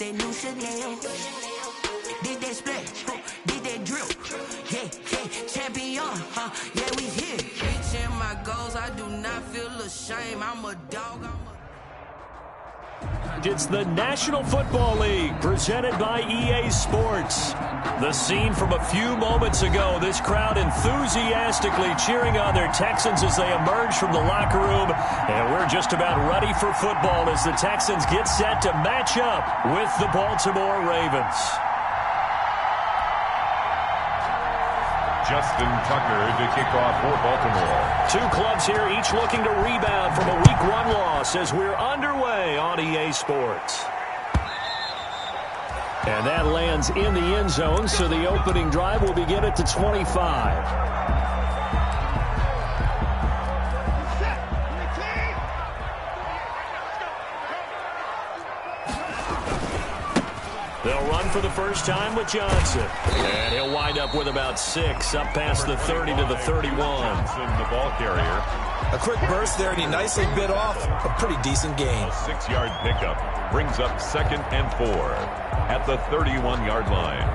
that new Chanel. Did that split, did that drip. Yeah, champion, yeah, we here. Reaching my goals, I do not feel ashamed. I'm a dog, It's the National Football League presented by EA Sports. The scene from a few moments ago, this crowd enthusiastically cheering on their Texans as they emerge from the locker room. And we're just about ready for football as the Texans get set to match up with the Baltimore Ravens. Justin Tucker to kick off for Baltimore. Two clubs here, each looking to rebound from a Week 1 loss as we're underway on EA Sports. And that lands in the end zone, so the opening drive will begin at the 25. They'll run for the first time with Johnson. And he'll wind up with about 6, up past the 30 to the 31. Johnson, the ball carrier. A quick burst there, and he nicely bit off a pretty decent gain. A 6-yard pickup brings up 2nd and 4 at the 31-yard line.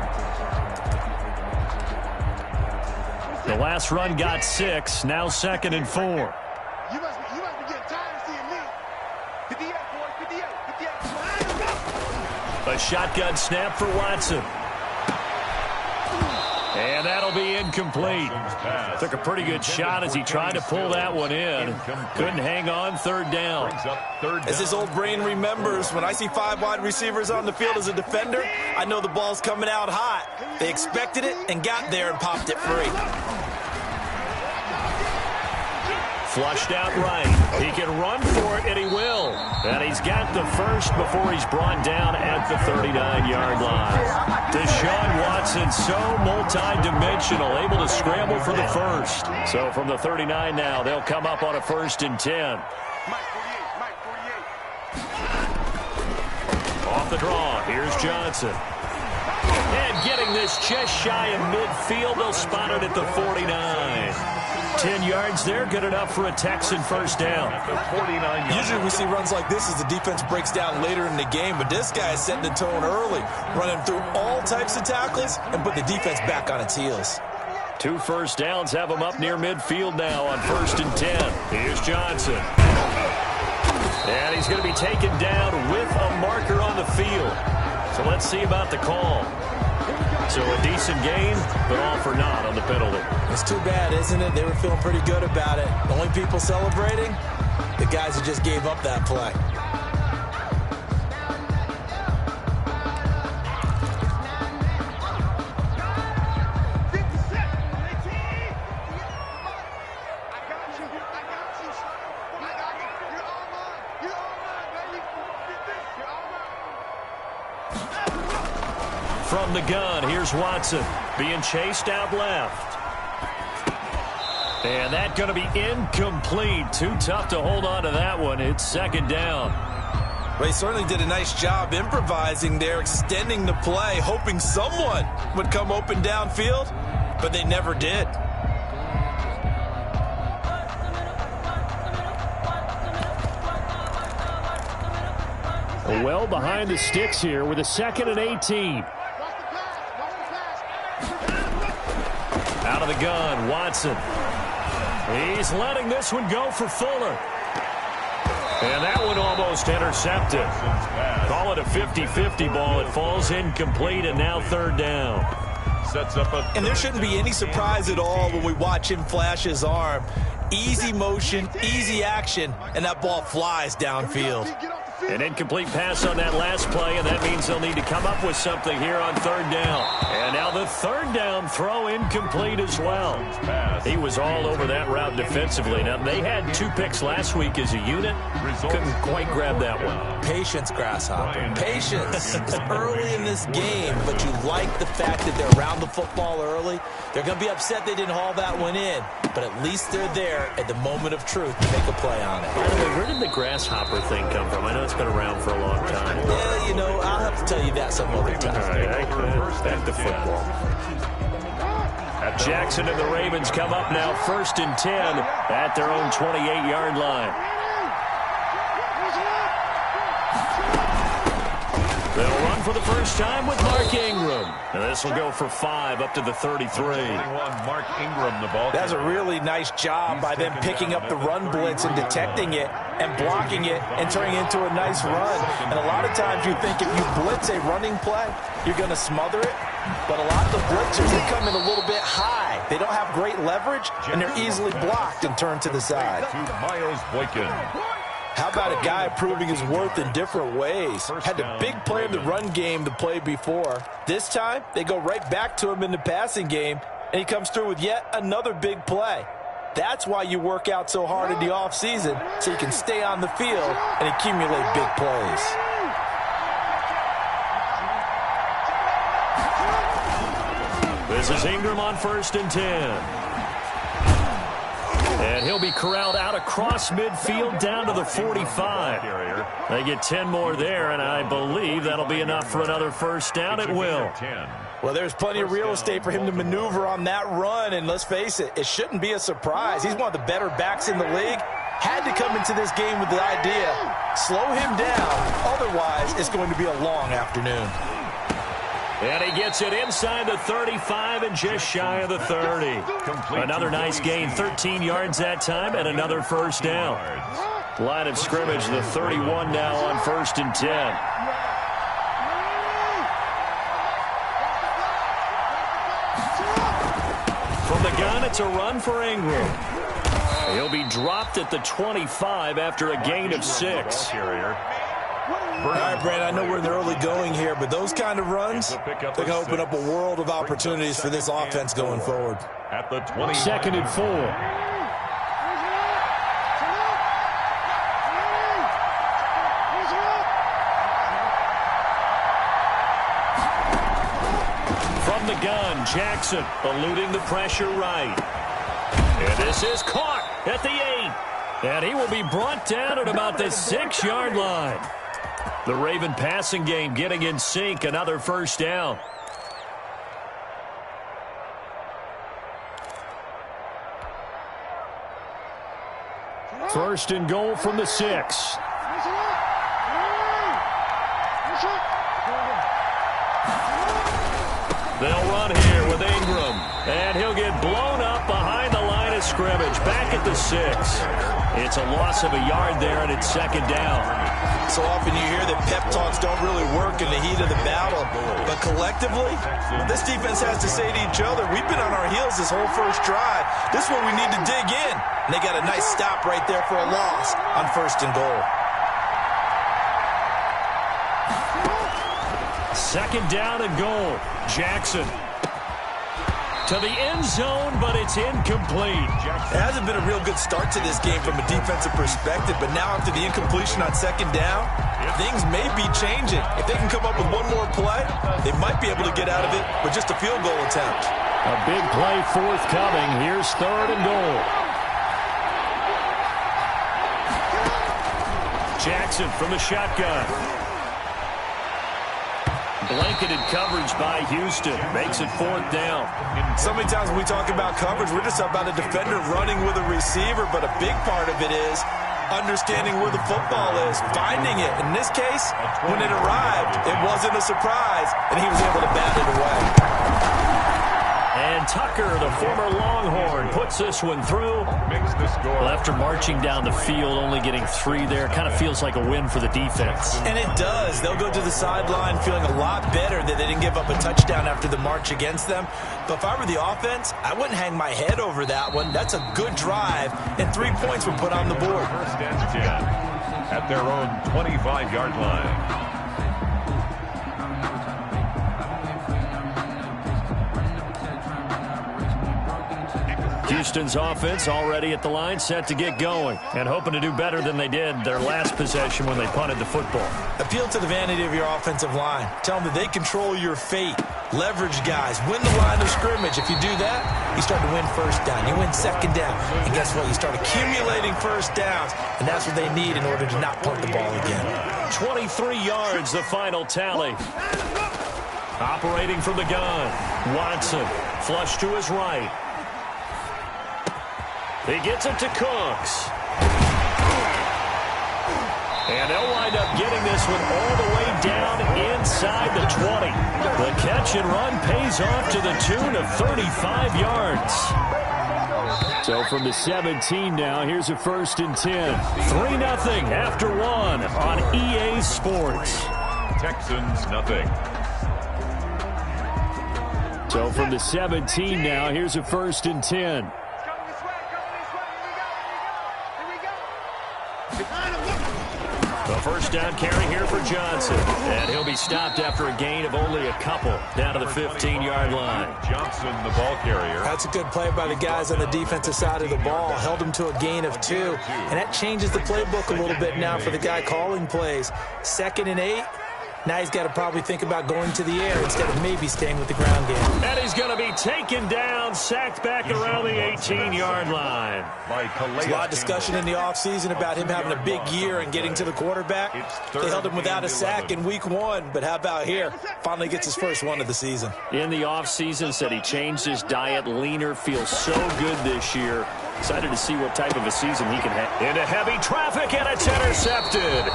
The last run got 6, now 2nd and 4. You must be getting tired of seeing me. 58, boy, 58. A shotgun snap for Watson. And that'll be incomplete. Took a pretty good shot as he tried to pull that one in. Couldn't hang on, 3rd down. As his old brain remembers, when I see 5 wide receivers on the field as a defender, I know the ball's coming out hot. They expected it and got there and popped it free. Flushed out right. He can run for it, and he will. And he's got the first before he's brought down at the 39-yard line. Deshaun Watson, so multi-dimensional, able to scramble for the first. So from the 39 now, they'll come up on a 1st and 10. Off the draw, here's Johnson. And getting this just shy of midfield, they'll spot it at the 49. 10 yards there, good enough for a Texan first down. Usually we see runs like this as the defense breaks down later in the game, but this guy is setting the tone early, running through all types of tackles and put the defense back on its heels. 2 first downs have him up near midfield now on 1st and 10. Here's Johnson. And he's going to be taken down with a marker on the field. So let's see about the call. So a decent game, but all for naught on the penalty. It's too bad, isn't it? They were feeling pretty good about it. The only people celebrating, the guys who just gave up that play. From the gun, here's Watson being chased out left. And that's going to be incomplete. Too tough to hold on to that one. It's 2nd down. Well, he certainly did a nice job improvising there, extending the play, hoping someone would come open downfield, but they never did. Well behind the sticks here with a 2nd and 18. Out of the gun, Watson. He's letting this one go for Fuller. And that one almost intercepted. Call it a 50-50 ball. It falls incomplete, and now 3rd down. Sets up a... And there shouldn't be any surprise at all when we watch him flash his arm. Easy motion, easy action, and that ball flies downfield. An incomplete pass on that last play, and that means they'll need to come up with something here on 3rd down. And now the 3rd down throw incomplete as well. He was all over that route defensively. Now, they had 2 picks last week as a unit. Couldn't quite grab that one. Patience, Grasshopper. Patience. It's early in this game, but you like the fact that they're around the football early. They're going to be upset they didn't haul that one in, but at least they're there at the moment of truth to make a play on it. By the way, where did the Grasshopper thing come from? I know it's been around for a long time. Yeah, you know, I'll have to tell you that some other time. All right, back to football. Jackson and the Ravens come up now 1st and 10 at their own 28-yard line. They'll run for the first time with Mark Ingram. And this will go for 5 up to the 33. Mark Ingram, the ball. That's a really nice job by them picking up the run blitz and detecting it and blocking it and turning it into a nice run. And a lot of times you think if you blitz a running play, you're going to smother it. But a lot of the blitzers, they come in a little bit high. They don't have great leverage, and they're easily blocked and turned to the side. Miles Boykin. How about a guy proving his worth in different ways? Had a big play in the run game the play before. This time, they go right back to him in the passing game, and he comes through with yet another big play. That's why you work out so hard in the offseason, so you can stay on the field and accumulate big plays. This is Ingram on 1st and 10. And he'll be corralled out across midfield down to the 45. They get 10 more there, and I believe that'll be enough for another first down. It will. Well, there's plenty of real estate for him to maneuver on that run, and let's face it, it shouldn't be a surprise. He's one of the better backs in the league. Had to come into this game with the idea, slow him down, otherwise it's going to be a long afternoon. And he gets it inside the 35 and just shy of the 30. Another nice gain, 13 yards that time, and another first down. Line of scrimmage, the 31 now on 1st and 10. From the gun, it's a run for Ingram. He'll be dropped at the 25 after a gain of 6. All right, Brandon, I know we're in the early going here, but those kind of runs, they're going to open up a world of opportunities for this offense going forward. At the 20. 2nd and 4. From the gun, Jackson eluding the pressure right. And this is caught at the 8. And he will be brought down at about the 6-yard line. The Raven passing game getting in sync, another first down. First and goal from the 6. They'll run here with Ingram, and he'll get blown up behind the line of scrimmage, back at the 6. It's a loss of a yard there, and it's 2nd down. So often you hear that pep talks don't really work in the heat of the battle, but collectively, this defense has to say to each other, we've been on our heels this whole first drive. This is where we need to dig in. And they got a nice stop right there for a loss on 1st and goal. 2nd down and goal. Jackson to the end zone, but it's incomplete. It hasn't been a real good start to this game from a defensive perspective, but now after the incompletion on 2nd down, things may be changing. If they can come up with one more play, they might be able to get out of it with just a field goal attempt. A big play forthcoming. Here's 3rd and goal. Jackson from the shotgun. Blanketed coverage by Houston. Makes it 4th down. So many times when we talk about coverage, we're just about a defender running with a receiver, but a big part of it is understanding where the football is, finding it. In this case, when it arrived, it wasn't a surprise, and he was able to bat it away. And Tucker, the former Longhorn, puts this one through. Well, after marching down the field, only getting 3 there, kind of feels like a win for the defense. And it does. They'll go to the sideline feeling a lot better that they didn't give up a touchdown after the march against them. But if I were the offense, I wouldn't hang my head over that one. That's a good drive, and 3 points were put on the board. 1st and 10 at their own 25-yard line. Houston's offense already at the line, set to get going, and hoping to do better than they did their last possession when they punted the football. Appeal to the vanity of your offensive line. Tell them that they control your fate. Leverage guys. Win the line of scrimmage. If you do that, you start to win 1st down. You win 2nd down. And guess what? You start accumulating 1st downs, and that's what they need in order to not punt the ball again. 23 yards, the final tally. Operating from the gun. Watson, flush to his right. He gets it to Cooks. And they'll wind up getting this one all the way down inside the 20. The catch and run pays off to the tune of 35 yards. So from the 17 now, here's a 1st and 10. 3-0 after one on EA Sports. Texans nothing. So from the 17 now, here's a 1st and 10. The first down carry here for Johnson. And he'll be stopped after a gain of only a couple down to the 15-yard line. Johnson, the ball carrier. That's a good play by the guys on the defensive side of the ball. Held him to a gain of 2. And that changes the playbook a little bit now for the guy calling plays. 2nd and 8. Now he's got to probably think about going to the air instead of maybe staying with the ground game. And he's going to be taken down, sacked back around the 18-yard line. There's a lot of discussion in the offseason about him having a big year and getting to the quarterback. They held him without a sack in week 1, but how about here? Finally gets his first one of the season. In the offseason, said he changed his diet, leaner, feels so good this year. Excited to see what type of a season he can have. Into heavy traffic, and it's intercepted.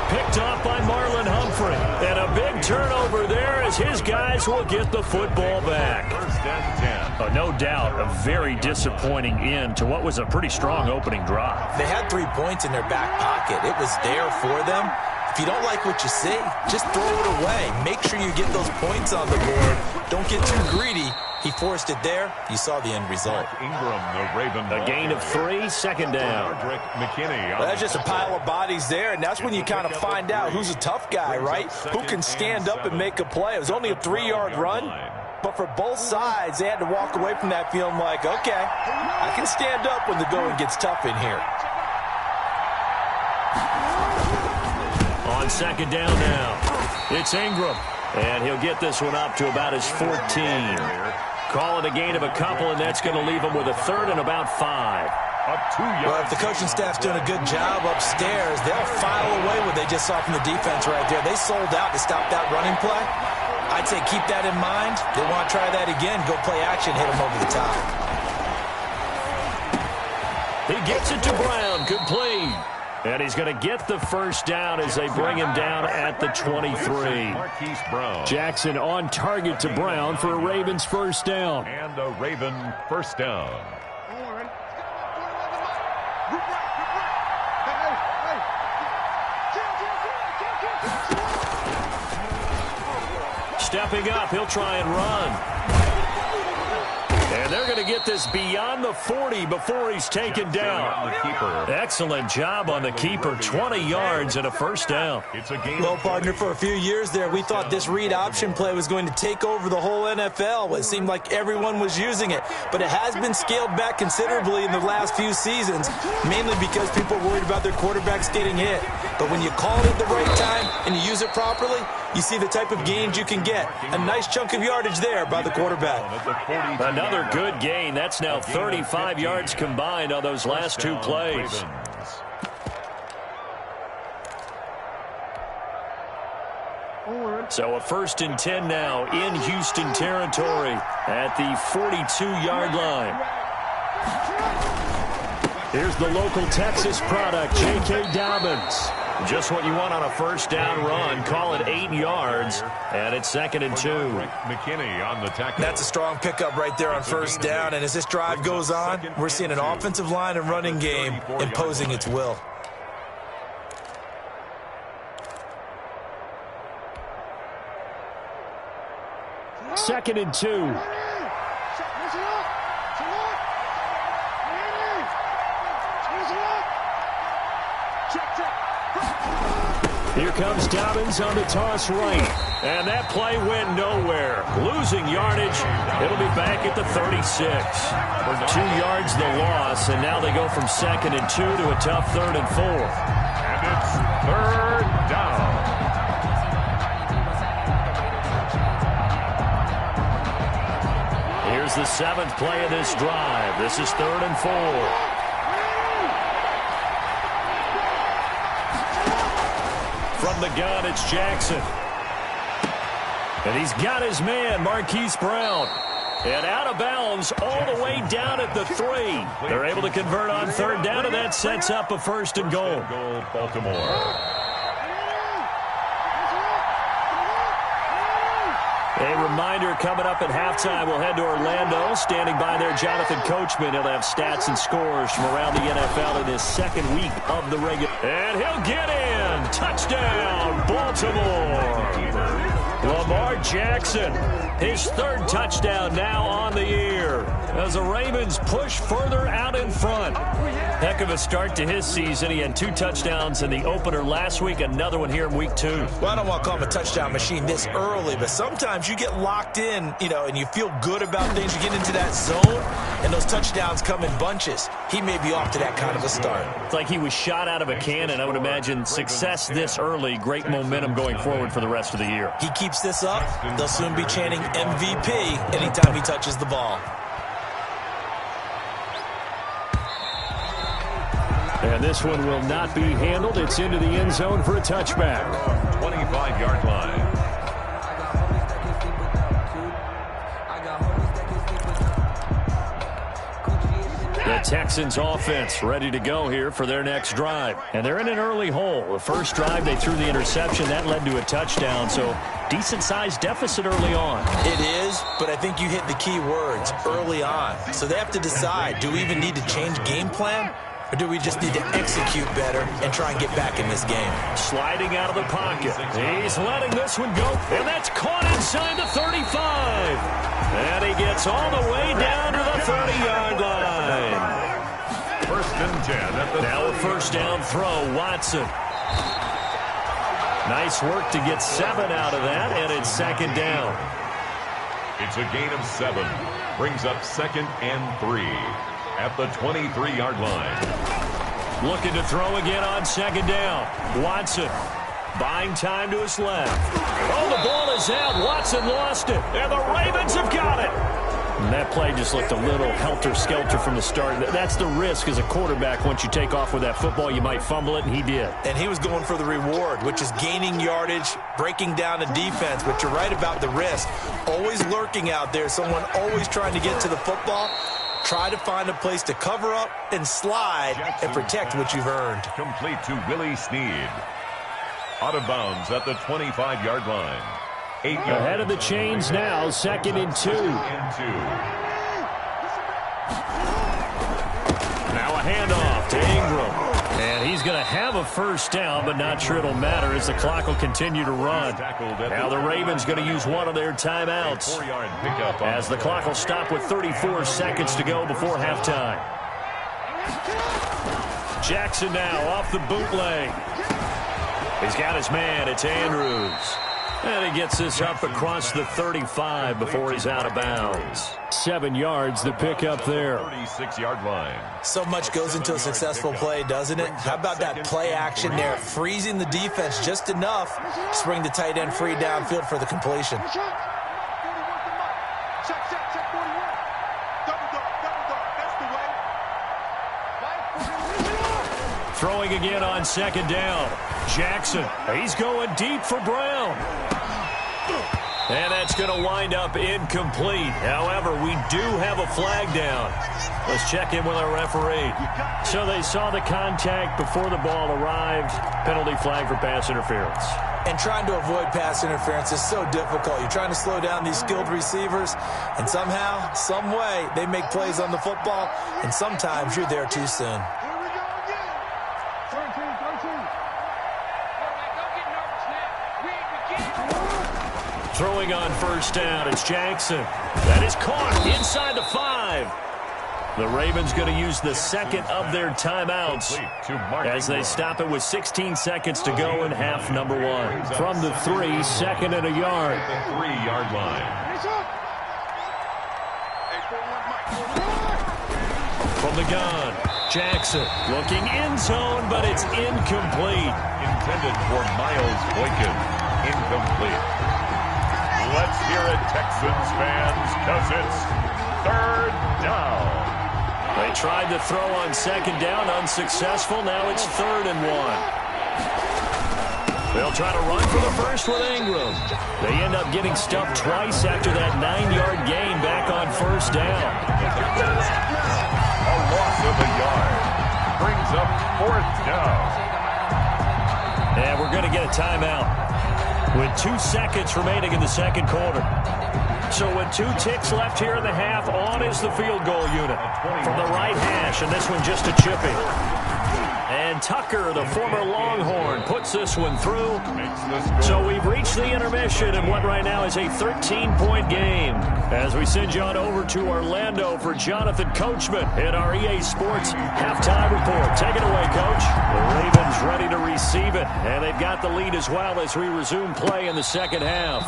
Picked off by Marlon Humphrey. And a big turnover there as his guys will get the football back. 1st and 10. No doubt a very disappointing end to what was a pretty strong opening drive. They had 3 points in their back pocket. It was there for them. If you don't like what you see, just throw it away. Make sure you get those points on the board. Don't get too greedy. He forced it there. You saw the end result. Ingram, the Raven. A gain of 3, 2nd down. McKinney. Well, that's just a pile of bodies there, and that's when you kind of find out who's a tough guy, right? Who can stand up and make a play. It was only a 3-yard run, but for both sides, they had to walk away from that feeling like, okay, I can stand up when the going gets tough in here. On 2nd down now, it's Ingram, and he'll get this one up to about his 14. Call it a gain of a couple, and that's going to leave him with a 3rd and about 5. Well, if the coaching staff's doing a good job upstairs, they'll file away what they just saw from the defense right there. They sold out to stop that running play. I'd say keep that in mind. They want to try that again. Go play action, hit them over the top. He gets it to Brown, complete. And he's going to get the first down as they bring him down at the 23. Jackson on target to Brown for a Ravens first down. And a Raven first down. Stepping up, he'll try and run. And they're going to get this beyond the 40 before he's taken down. Excellent job on the keeper. 20 yards and a first down. Well, partner, for a few years there, we thought this read option play was going to take over the whole NFL. It seemed like everyone was using it. But it has been scaled back considerably in the last few seasons, mainly because people are worried about their quarterbacks getting hit. But when you call it at the right time and you use it properly, you see the type of gains you can get. A nice chunk of yardage there by the quarterback. Another good gain. That's now 35 yards combined on those last 2 plays. So a 1st and 10 now in Houston territory at the 42-yard line. Here's the local Texas product, J.K. Dobbins. Just what you want on a first down run. Call it 8 yards, and it's 2nd and 2. McKinney on the tackle. That's a strong pickup right there on first down, and as this drive goes on, we're seeing an offensive line and running game imposing its will. Second and 2. Here comes Dobbins on the toss right. And that play went nowhere. Losing yardage. It'll be back at the 36. For 2 yards the loss, and now they go from 2nd and 2 to a tough 3rd and 4. And it's 3rd down. Here's the 7th play of this drive. This is 3rd and 4. From the gun, it's Jackson. And he's got his man, Marquise Brown. And out of bounds all the way down at the 3. They're able to convert on third down, and that sets up a first and goal. Baltimore. A reminder, coming up at halftime, we'll head to Orlando. Standing by there, Jonathan Coachman. He'll have stats and scores from around the NFL in his second week of the regular. And he'll get in. Touchdown, Baltimore. Lamar Jackson, his third touchdown now on the year, as the Ravens push further out in front. Heck of a start to his season. He had 2 touchdowns in the opener last week, another one here in week 2. Well, I don't want to call him a touchdown machine this early, but sometimes you get locked in, and you feel good about things. You get into that zone, and those touchdowns come in bunches. He may be off to that kind of a start. It's like he was shot out of a cannon. I would imagine success this early, great momentum going forward for the rest of the year. He keeps this up, they'll soon be chanting MVP anytime he touches the ball. And this one will not be handled. It's into the end zone for a touchback. 25-yard line. The Texans offense ready to go here for their next drive. And they're in an early hole. The first drive, they threw the interception. That led to a touchdown, so decent-sized deficit early on. It is, but I think you hit the key words, early on. So they have to decide, do we even need to change game plan? Or do we just need to execute better and try and get back in this game? Sliding out of the pocket. He's letting this one go. And that's caught inside the 35. And he gets all the way down to the 30-yard line. First and 10. Now a first down throw, Watson. Nice work to get 7 out of that, and it's second down. It's a gain of 7. Brings up second and 3. At the 23-yard line. Looking to throw again on second down. Watson buying time to his left. Oh, the ball is out. Watson lost it. And the Ravens have got it. And that play just looked a little helter-skelter from the start. That's the risk as a quarterback. Once you take off with that football, you might fumble it, and he did. And he was going for the reward, which is gaining yardage, breaking down the defense. But you're right about the risk. Always lurking out there, someone always trying to get to the football. Try to find a place to cover up and slide and protect what you've earned. Complete to Willie Snead. Out of bounds at the 25-yard line. 8 yards. Ahead of the chains now, second and 2. Now a handoff to Ingram. And he's going to have a first down, but not sure it'll matter as the clock will continue to run. Now the Ravens going to use one of their timeouts as the clock will stop with 34 seconds to go before halftime. Jackson now off the bootleg. He's got his man. It's Andrews. And he gets this up across the 35 before he's out of bounds. 7 yards, the pickup there. 36-yard line. So much goes into a successful play, doesn't it? How about that play action there? Freezing the defense just enough to bring the tight end free downfield for the completion. Throwing again on second down. Jackson, he's going deep for Brown. And that's going to wind up incomplete. However, we do have a flag down. Let's check in with our referee. So they saw the contact before the ball arrived. Penalty flag for pass interference. And trying to avoid pass interference is so difficult. You're trying to slow down these skilled receivers, and somehow, some way, they make plays on the football, and sometimes you're there too soon. Throwing on first down, it's Jackson. That is caught inside the 5. The Ravens going to use the second of their timeouts as they stop it with 16 seconds to go in half number 1. From the 3, second and a yard. The 3-yard line. From the gun, Jackson looking end zone, but it's incomplete. Intended for Miles Boykin. Incomplete. Let's hear it, Texans fans, because it's third down. They tried to throw on second down, unsuccessful. Now it's 3rd and 1. They'll try to run for the first with Ingram. They end up up getting stuffed twice after that 9-yard gain back on first down. A loss of a yard brings up fourth down. And we're going to get a timeout with 2 seconds remaining in the second quarter. So with 2 ticks left here in the half, on is the field goal unit from the right hash, and this one just a chippy. And Tucker, the former Longhorn, puts this one through. So we've reached the intermission in what right now is a 13-point game. As we send you on over to Orlando for Jonathan Coachman in our EA Sports halftime report. Take it away, Coach. The Ravens ready to receive it, and they've got the lead as well as we resume play in the second half.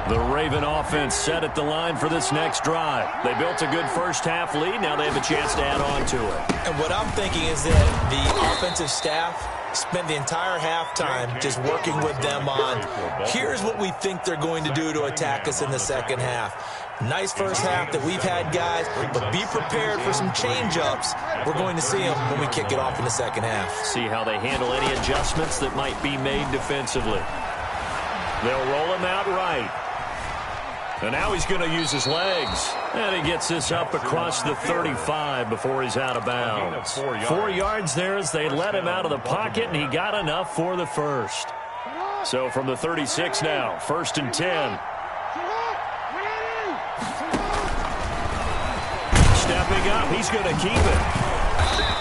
The Raven offense set at the line for this next drive. They built a good first-half lead. Now they have a chance to add on to it. And what I'm thinking is that the offensive staff spent the entire halftime just working with them on, here's what we think they're going to do to attack us in the second half. Nice first half that we've had, guys, but be prepared for some change-ups. We're going to see them when we kick it off in the second half. See how they handle any adjustments that might be made defensively. They'll roll him out right. And now he's going to use his legs. And he gets this up across the 35 before he's out of bounds. 4 yards there as they let him out of the pocket, and he got enough for the first. So from the 36 now, 1st and 10. Stepping up, he's going to keep it.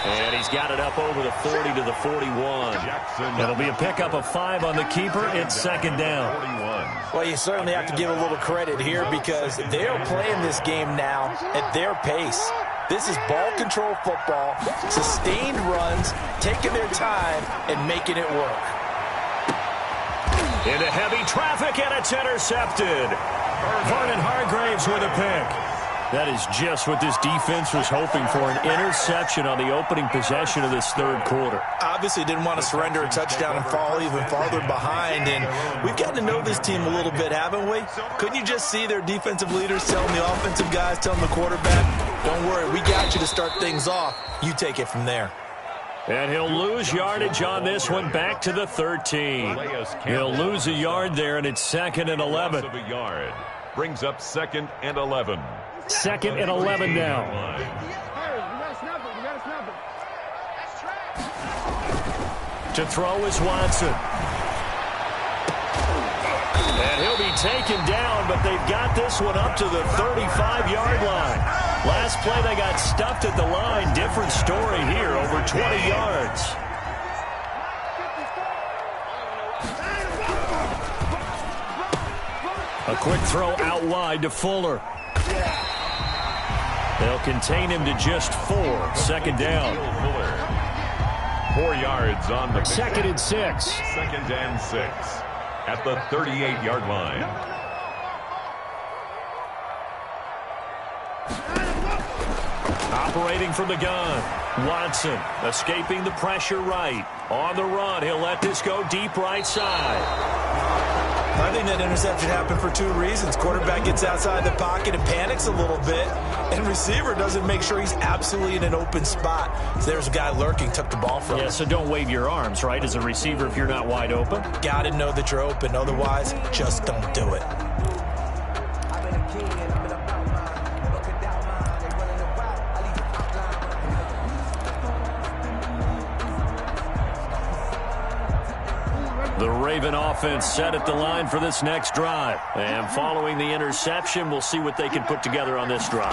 And he's got it up over the 40 to the 41. It'll be a pickup of 5 on the keeper. It's second down. Well, you certainly have to give a little credit here because they're playing this game now at their pace. This is ball control football, sustained runs, taking their time and making it work. Into heavy traffic, and it's intercepted. Vernon Hargraves with a pick. That is just what this defense was hoping for, an interception on the opening possession of this third quarter. Obviously didn't want to surrender a touchdown and fall even farther behind, and we've gotten to know this team a little bit, haven't we? Couldn't you just see their defensive leaders telling the offensive guys, telling the quarterback, don't worry, we got you to start things off. You take it from there. And he'll lose yardage on this one back to the 13. He'll lose a yard there, and it's 2nd and 11. Brings up 2nd and 11. 2nd and 11 now. To throw is Watson. And he'll be taken down, but they've got this one up to the 35-yard line. Last play, they got stuffed at the line. Different story here, over 20 yards. A quick throw out wide to Fuller. They'll contain him to just 4. 2nd down. 4 yards on the 2nd and 6. 2nd and 6 at the 38-yard line. Operating from the gun. Watson escaping the pressure right. On the run, he'll let this go deep right side. I think that interception happened for 2 reasons. Quarterback gets outside the pocket and panics a little bit, and receiver doesn't make sure he's absolutely in an open spot. So there's a guy lurking, took the ball from him. Yeah, so don't wave your arms, right, as a receiver if you're not wide open. Got to know that you're open. Otherwise, just don't do it. The Raven offense set at the line for this next drive. And following the interception, we'll see what they can put together on this drive.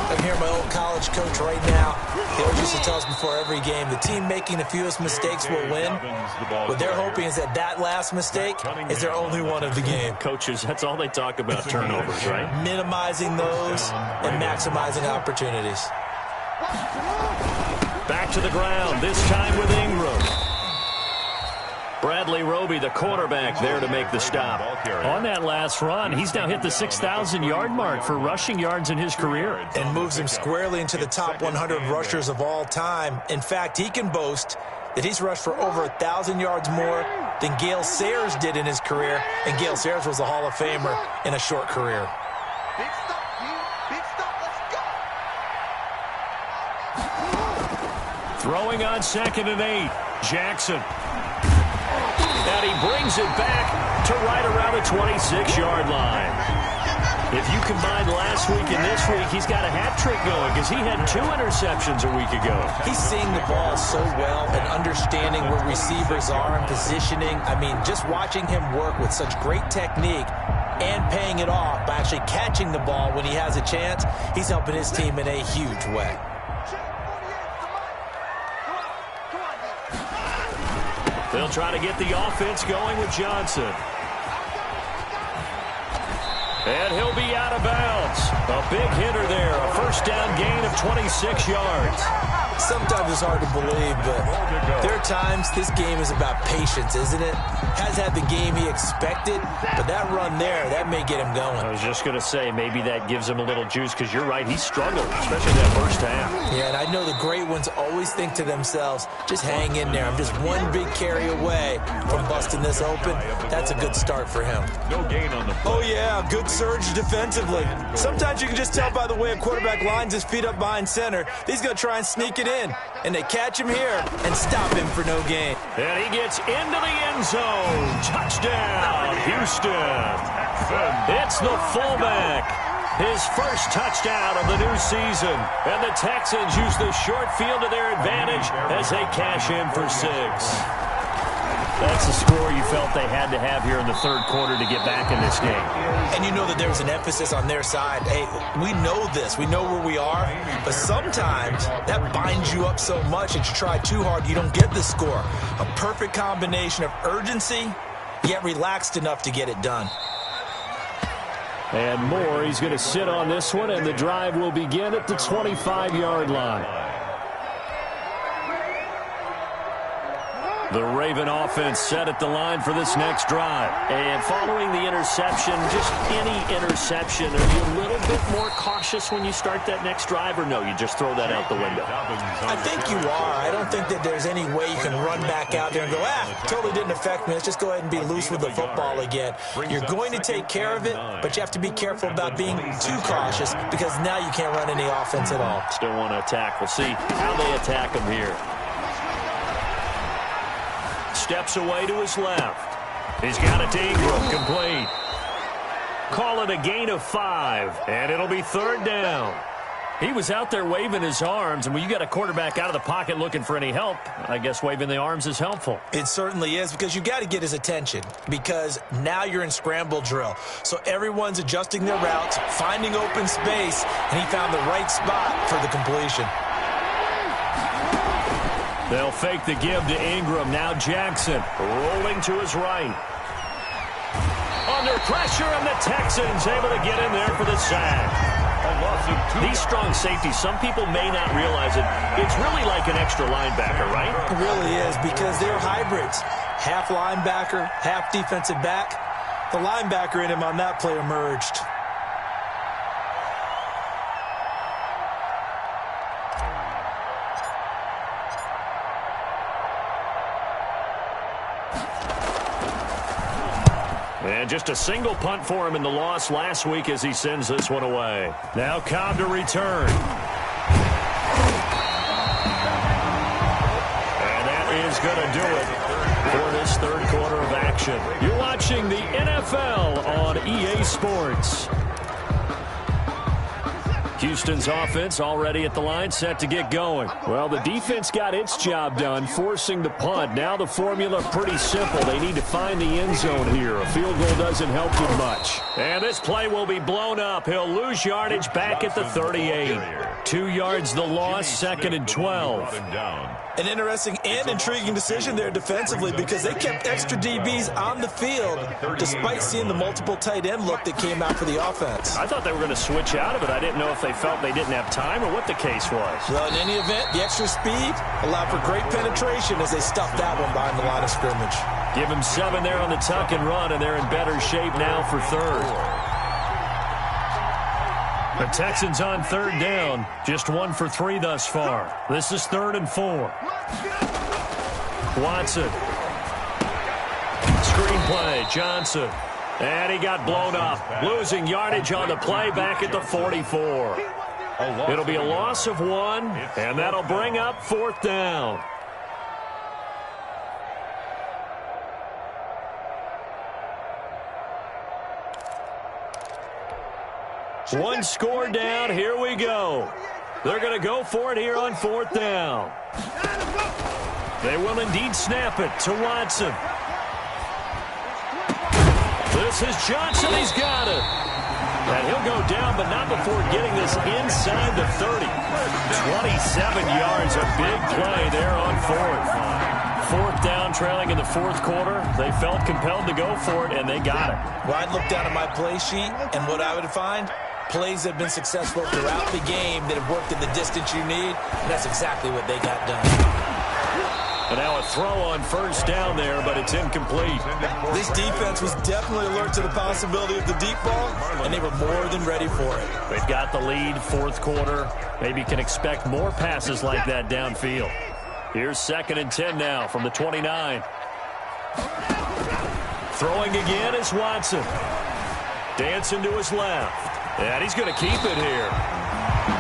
I'm here, my old college coach right now. He always used to tell us before every game, the team making the fewest mistakes will win. What they're hoping is that that last mistake is their only one of the game. Coaches, that's all they talk about, turnovers, right? Minimizing those and maximizing opportunities. Back to the ground, this time with Ingram. Bradley Roby, the quarterback, there to make the stop. On that last run, he's now hit the 6,000-yard mark for rushing yards in his career. And moves him squarely into the top 100 rushers of all time. In fact, he can boast that he's rushed for over 1,000 yards more than Gale Sayers did in his career. And Gale Sayers was a Hall of Famer in a short career. Big stop, big stop, let's go. Throwing on 2nd and 8. Jackson. And he brings it back to right around the 26-yard line. If you combine last week and this week, he's got a hat trick going because he had 2 interceptions a week ago. He's seeing the ball so well and understanding where receivers are and positioning. I mean, just watching him work with such great technique and paying it off by actually catching the ball when he has a chance, he's helping his team in a huge way. They'll try to get the offense going with Johnson. And he'll be out of bounds. A big hitter there. A first down gain of 26 yards. Sometimes it's hard to believe, but there are times this game is about patience, isn't it? Has had the game he expected, but that run there, that may get him going. I was just going to say, maybe that gives him a little juice because you're right, he struggled, especially that first half. Yeah, and I know the great ones always think to themselves, just hang in there. I'm just one big carry away from busting this open. That's a good start for him. No gain on the play. Oh, yeah, good surge defensively. Sometimes you can just tell by the way a quarterback lines his feet up behind center. He's going to try and sneak it in, and they catch him here and stop him for no gain. And he gets into the end zone. Touchdown, Houston. It's the fullback. His first touchdown of the new season. And the Texans use the short field to their advantage as they cash in for 6. That's the score you felt they had to have here in the third quarter to get back in this game. And you know that there's an emphasis on their side. Hey, we know this. We know where we are. But sometimes that binds you up so much that you try too hard, you don't get the score. A perfect combination of urgency, yet relaxed enough to get it done. And Moore, he's going to sit on this one, and the drive will begin at the 25-yard line. The Raven offense set at the line for this next drive. And following the interception, just any interception, are you a little bit more cautious when you start that next drive, or no, you just throw that out the window? I think you are. I don't think that there's any way you can run back out there and go, totally didn't affect me. Let's just go ahead and be loose with the football again. You're going to take care of it, but you have to be careful about being too cautious because now you can't run any offense at all. Still want to attack. We'll see how they attack him here. Steps away to his left. He's got it to Ingram, complete. Call it a gain of 5, and it'll be third down. He was out there waving his arms, and when you got a quarterback out of the pocket looking for any help, I guess waving the arms is helpful. It certainly is, because you got to get his attention, because now you're in scramble drill. So everyone's adjusting their routes, finding open space, and he found the right spot for the completion. They'll fake the give to Ingram. Now Jackson rolling to his right. Under pressure, and the Texans able to get in there for the sack. These strong safeties, some people may not realize it. It's really like an extra linebacker, right? It really is, because they're hybrids. Half linebacker, half defensive back. The linebacker in him on that play emerged. And just a single punt for him in the loss last week as he sends this one away. Now Cobb to return. And that is going to do it for this third quarter of action. You're watching the NFL on EA Sports. Houston's offense already at the line, set to get going. Well, the defense got its job done, forcing the punt. Now the formula pretty simple. They need to find the end zone here. A field goal doesn't help you much. And this play will be blown up. He'll lose yardage back at the 38. 2 yards the loss, 2nd and 12. An interesting and intriguing decision there defensively, because they kept extra DBs on the field despite seeing the multiple tight end look that came out for the offense. I thought they were going to switch out of it. I didn't know if they felt they didn't have time or what the case was. Well, in any event, the extra speed allowed for great penetration as they stuffed that one behind the line of scrimmage. Give them 7 there on the tuck and run, and they're in better shape now for third. The Texans on third down, just 1 for 3 thus far. This is 3rd and 4. Watson. Screenplay, Johnson. And he got blown up, losing yardage on the play back at the 44. It'll be a loss of 1, and that'll bring up 4th down. One score down. Here we go. They're going to go for it here on 4th down. They will indeed snap it to Watson. This is Johnson. He's got it. And he'll go down, but not before getting this inside the 30. 27 yards, a big play there on 4th. 4th down, trailing in the 4th quarter. They felt compelled to go for it, and they got it. Well, I'd look down at my play sheet, and what I would find, plays that have been successful throughout the game that have worked in the distance you need, and that's exactly what they got done. And now a throw on 1st down there, but it's incomplete. This defense was definitely alert to the possibility of the deep ball, and they were more than ready for it. They've got the lead, 4th quarter. Maybe can expect more passes like that downfield. Here's 2nd and 10 now from the 29. Throwing again is Watson. Dancing to his left. And he's going to keep it here.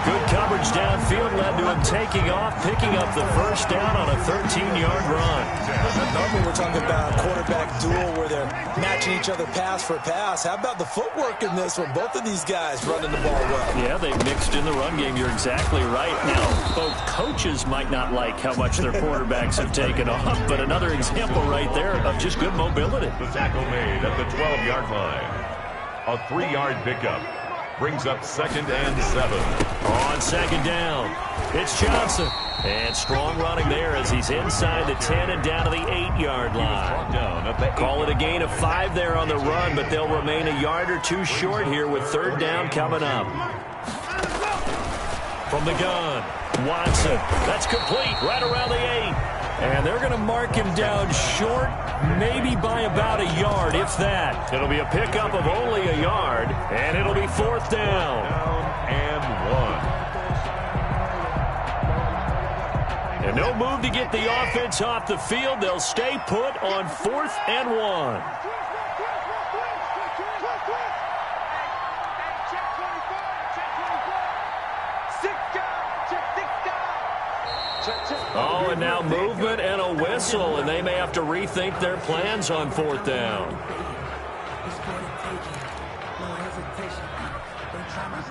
Good coverage downfield led to him taking off, picking up the 1st down on a 13-yard run. Normally we're talking about a quarterback duel where they're matching each other pass for pass. How about the footwork in this one? Both of these guys running the ball well. Yeah, they mixed in the run game. You're exactly right. Now, both coaches might not like how much their quarterbacks have taken off, but another example right there of just good mobility. The tackle made at the 12-yard line. A 3-yard pickup. Brings up 2nd and 7. On 2nd down, it's Johnson. And strong running there as he's inside the 10 and down to the 8-yard line. Call it a gain of 5 there on the run, but they'll remain a yard or 2 short here with 3rd down coming up. From the gun, Watson. That's complete right around the 8. And they're going to mark him down short, maybe by about a yard, if that. It'll be a pickup of only a yard, and it'll be 4th down. And 1. And no move to get the offense off the field. They'll stay put on 4th and 1. Oh, and now movement and a whistle, and they may have to rethink their plans on 4th down.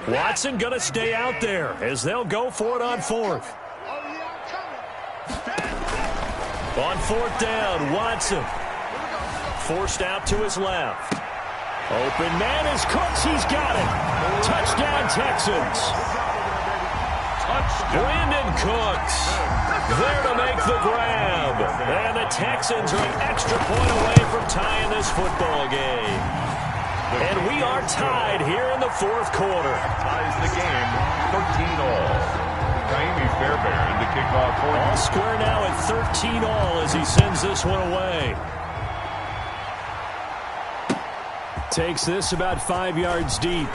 Watson going to stay out there as they'll go for it on 4th. On 4th down, Watson. Forced out to his left. Open man is Cooks. He's got it. Touchdown, Texans. Brandon Cooks there to make the grab. And the Texans are an extra point away from tying this football game. And we are tied here in the 4th quarter. Ties the game 13-all. Jaime Fairbairn to kick off for all square now at 13-all as he sends this one away. Takes this about 5 yards deep.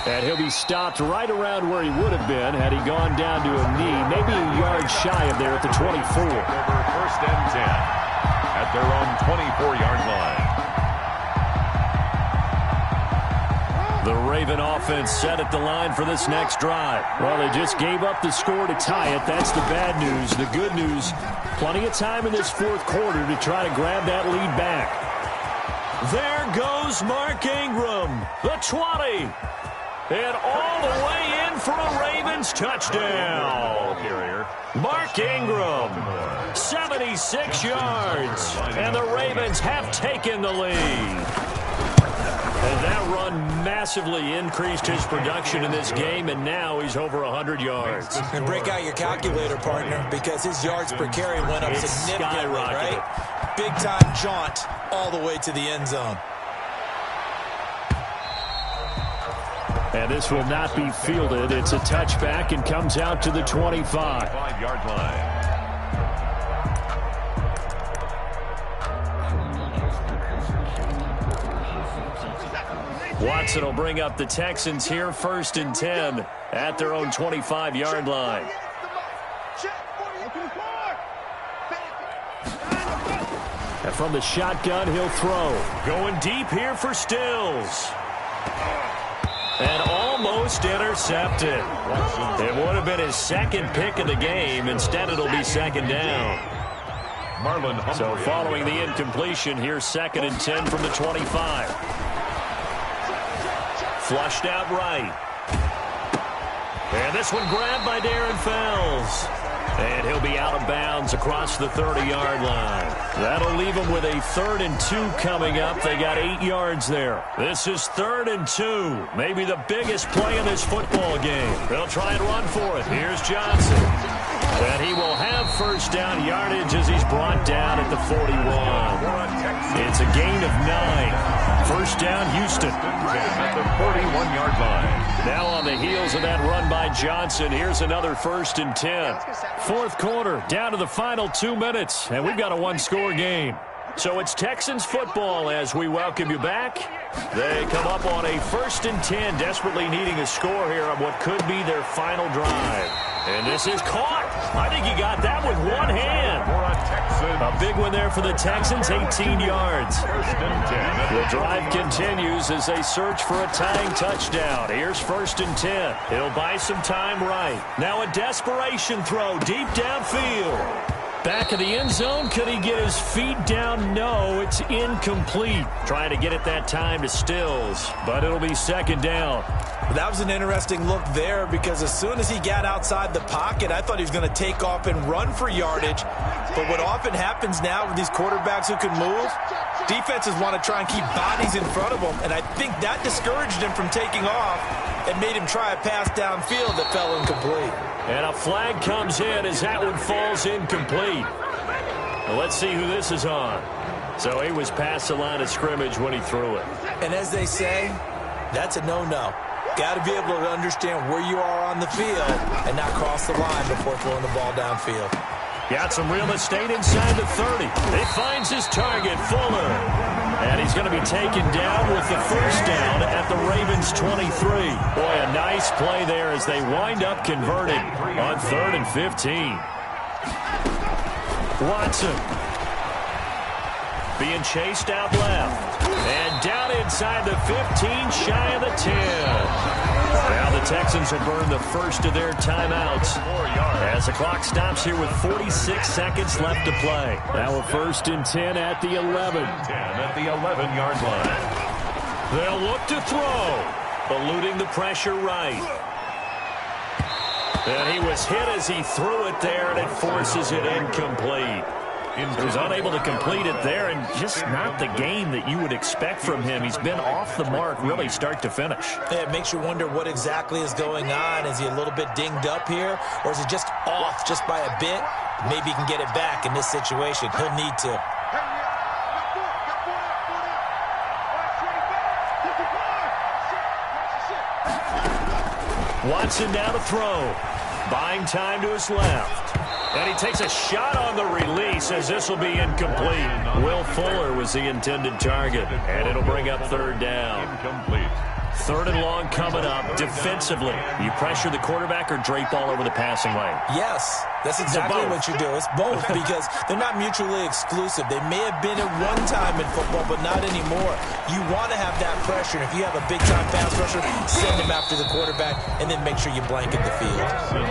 And he'll be stopped right around where he would have been had he gone down to a knee, maybe a yard shy of there at the 24. Over 1st and 10 at their own 24-yard line. The Raven offense set at the line for this next drive. Well, they just gave up the score to tie it. That's the bad news. The good news, plenty of time in this 4th quarter to try to grab that lead back. There goes Mark Ingram, the 20. And all the way in for a Ravens touchdown. Mark Ingram, 76 yards. And the Ravens have taken the lead. And that run massively increased his production in this game, and now he's over 100 yards. And break out your calculator, partner, because his yards per carry went up significantly, right? Big-time jaunt all the way to the end zone. And this will not be fielded. It's a touchback and comes out to the 25. 5-yard line. Watson will bring up the Texans here 1st and 10 at their own 25-yard line. And from the shotgun, he'll throw. Going deep here for Stills. And all almost intercepted. It would have been his second pick of the game. Instead, it'll be second down. So following the incompletion, here's 2nd and 10 from the 25. Flushed out right. And this one grabbed by Darren Fells. And he'll be out of bounds across the 30-yard line. That'll leave him with a 3rd and 2 coming up. They got 8 yards there. This is 3rd and 2. Maybe the biggest play in this football game. They'll try and run for it. Here's Johnson. And he will have first down yardage as he's brought down at the 41. It's a gain of 9. First down, Houston. At the 41-yard line. Now on the heels of that run by Johnson, here's another 1st and 10. 4th quarter, down to the final 2 minutes, and we've got a one-score game. So it's Texans football as we welcome you back. They come up on a 1st and 10, desperately needing a score here on what could be their final drive. And this is caught. I think he got that with one hand. A big one there for the Texans, 18 yards. The drive continues as they search for a tying touchdown. Here's 1st and 10. He'll buy some time right. Now a desperation throw deep downfield. Back of the end zone. Could he get his feet down? No, it's incomplete. Trying to get it that time to Stills, but it'll be 2nd down. That was an interesting look there because as soon as he got outside the pocket, I thought he was going to take off and run for yardage. But what often happens now with these quarterbacks who can move, defenses want to try and keep bodies in front of them, and I think that discouraged him from taking off and made him try a pass downfield that fell incomplete. And a flag comes in as that one falls incomplete. Well, let's see who this is on. So he was past the line of scrimmage when he threw it. And as they say, that's a no-no. Got to be able to understand where you are on the field and not cross the line before throwing the ball downfield. Got some real estate inside the 30. He finds his target, Fuller. And he's going to be taken down with the first down at the Ravens' 23. Boy, a nice play there as they wind up converting on 3rd and 15. Watson being chased out left. And down inside the 15, shy of the 10. Now the Texans will burn the first of their timeouts as the clock stops here with 46 seconds left to play. Now a 1st and 10 at the 11. 10 at the 11-yard line. They'll look to throw. Eluding the pressure right. And he was hit as he threw it there, and it forces it incomplete. He was unable to complete it there, and just not the game that you would expect from him. He's been off the mark really start to finish. Yeah, it makes you wonder what exactly is going on. Is he a little bit dinged up here, or is he just off just by a bit? Maybe he can get it back in this situation. He'll need to. Watson now to throw. Buying time to his left. And he takes a shot on the release as this will be incomplete. Will Fuller was the intended target. And it'll bring up 3rd down. Incomplete. 3rd and long coming up. Defensively, you pressure the quarterback or drape all over the passing lane? Yes, that's exactly what you do. It's both because they're not mutually exclusive. They may have been at one time in football, but not anymore. You want to have that pressure. If you have a big-time pass rusher, send him after the quarterback, and then make sure you blanket the field.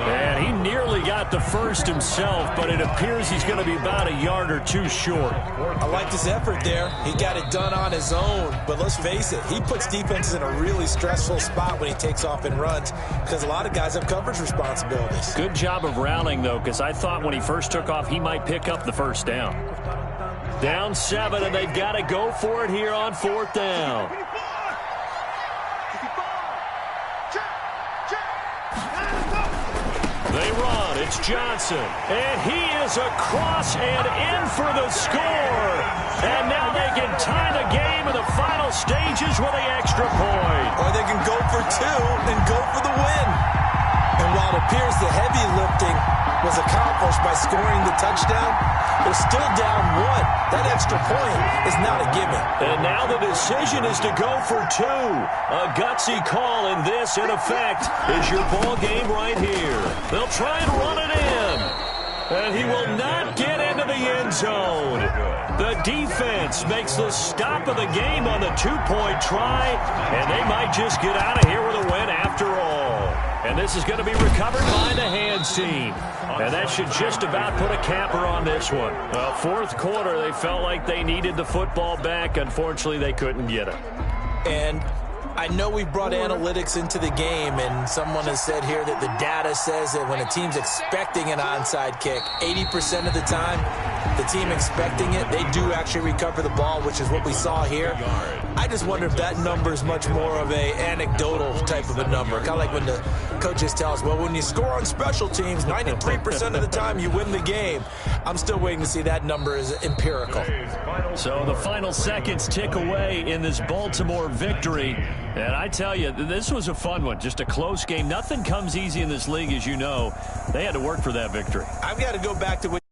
And he nearly got the first himself, but it appears he's going to be about a yard or two short. I liked his effort there. He got it done on his own, but let's face it, he puts defenses in a really stressful spot when he takes off and runs because a lot of guys have coverage responsibilities. Good job of rallying, though, because I thought when he first took off, he might pick up the first down. Down 7, and they've got to go for it here on 4th down. They run. It's Johnson. And he is across and in for the score. And now they can tie the game in the final stages with the extra point. Or they can go for 2 and go for the win. And while it appears the heavy lifting was accomplished by scoring the touchdown, they're still down 1. That extra point is not a given. And now the decision is to go for 2. A gutsy call, and this, in effect, is your ball game right here. They'll try and run it in. And he will not get into the end zone. The defense makes the stop of the game on the 2-point try, and they might just get out of here with a win after after all. And this is going to be recovered by the hands team. And that should just about put a capper on this one. Well, fourth quarter, they felt like they needed the football back. Unfortunately, they couldn't get it. And I know we brought analytics into the game, and someone has said here that the data says that when a team's expecting an onside kick, 80% of the time, the team expecting it, they do actually recover the ball, which is what we saw here. I just wonder if that number is much more of a anecdotal type of a number. Kind of like when the coaches tell us, well, when you score on special teams, 93% of the time you win the game. I'm still waiting to see that number is empirical. So the final seconds tick away in this Baltimore victory. And I tell you, this was a fun one. Just a close game. Nothing comes easy in this league, as you know. They had to work for that victory. I've got to go back to what